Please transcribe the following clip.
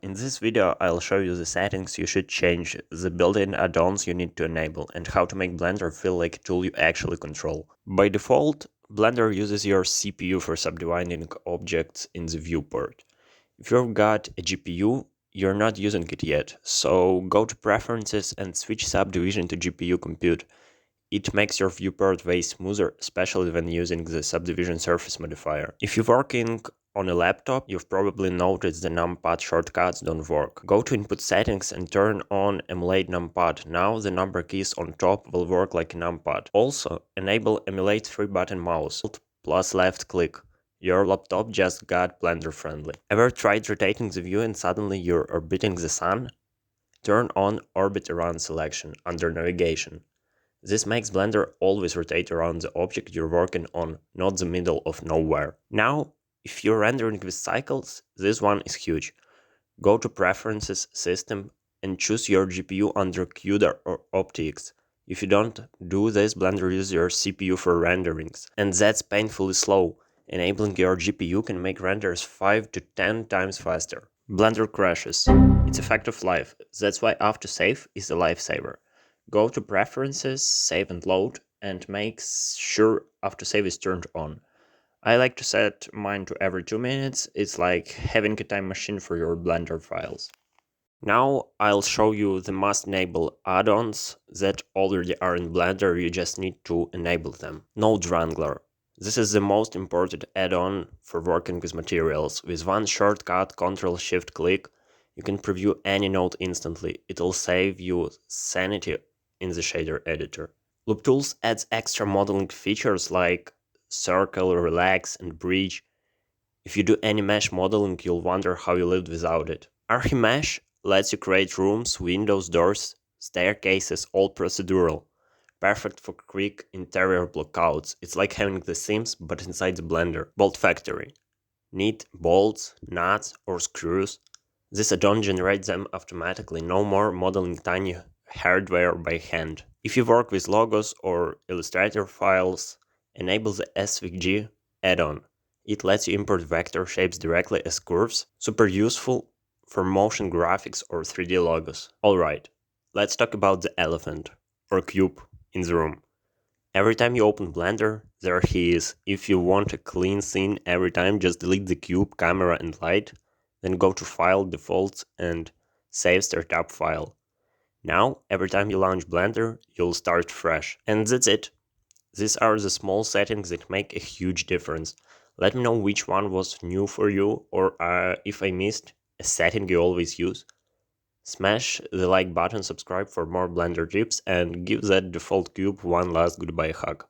In this video, I'll show you the settings you should change, the built-in add-ons you need to enable, and how to make Blender feel like a tool you actually control. By default, Blender uses your CPU for subdividing objects in the viewport. If you've got a GPU, you're not using it yet, so go to Preferences and switch Subdivision to GPU Compute. It makes your viewport way smoother, especially when using the Subdivision Surface modifier. If you're working on a laptop, you've probably noticed the Numpad shortcuts don't work. Go to Input Settings and turn on Emulate Numpad. Now the number keys on top will work like a numpad. Also, enable Emulate 3-button mouse, Alt plus left click. Your laptop just got Blender friendly. Ever tried rotating the view and suddenly you're orbiting the sun? Turn on Orbit Around selection under Navigation. This makes Blender always rotate around the object you're working on, not the middle of nowhere. Now, if you're rendering with cycles, this one is huge. Go to Preferences, System, and choose your GPU under CUDA or OptiX. If you don't do this, Blender uses your CPU for renderings, and that's painfully slow. Enabling your GPU can make renders 5 to 10 times faster. Blender crashes. It's a fact of life. That's why autosave is a lifesaver. Go to Preferences, Save and Load, and make sure autosave is turned on. I like to set mine to every 2 minutes. It's like having a time machine for your Blender files. Now I'll show you the must-enable add-ons that already are in Blender, you just need to enable them. Node Wrangler. This is the most important add-on for working with materials. With one shortcut, Ctrl-Shift-Click, you can preview any node instantly. It'll save you sanity in the shader editor. LoopTools adds extra modeling features like circle, relax, and bridge. If you do any mesh modeling, you'll wonder how you lived without it. Archimesh lets you create rooms, windows, doors, staircases, all procedural. Perfect for quick interior blockouts. It's like having The Sims, but inside the Blender. BoltFactory. Need bolts, nuts, or screws? This add-on generates them automatically, no more modeling tiny hardware by hand. If you work with logos or Illustrator files, enable the SVG add-on. It lets you import vector shapes directly as curves, super useful for motion graphics or 3D logos. Alright, let's talk about the elephant, or cube, in the room. Every time you open Blender, there he is. If you want a clean scene every time, just delete the cube, camera and light, then go to File, Defaults and Save Startup File. Now, every time you launch Blender, you'll start fresh. And that's it. These are the small settings that make a huge difference. Let me know which one was new for you, or if I missed a setting you always use. Smash the like button, subscribe for more Blender tips, and give that default cube one last goodbye hug.